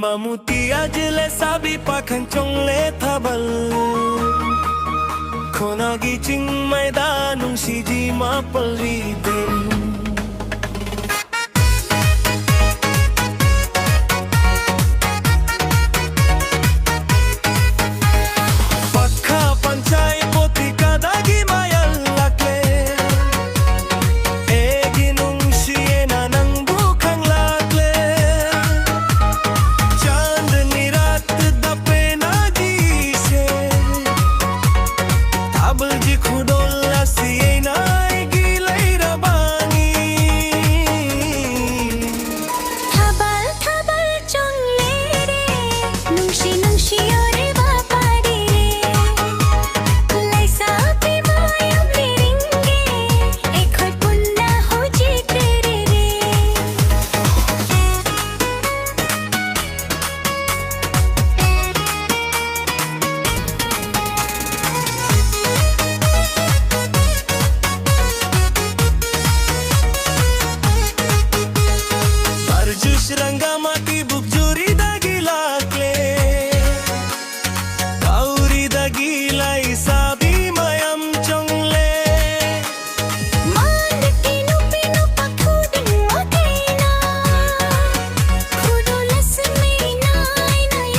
Mamutia jile sabi pakanchong le thabal Khonagi ching maidanung siji mapalri din Rangamati bukjuri dagi lakle Kauri dagi lai sabi mayam chongle Mandaki nupi nupa khudin makina Khudu lasmi nai nai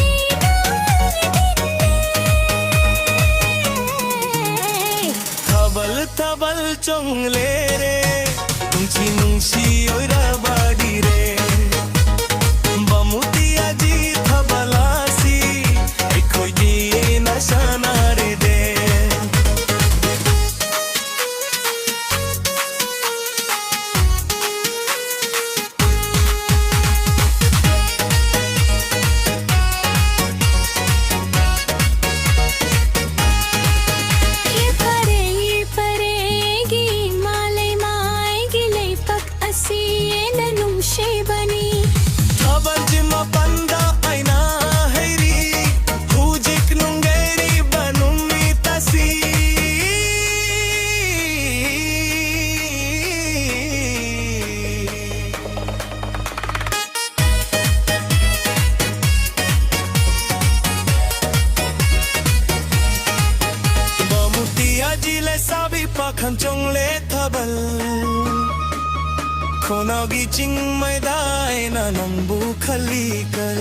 Thabal thabal chongle re Nungchi nungchi oira badi re Jile sabi pakanchong le thabal Khonagi ching mai dai na nambu khali kal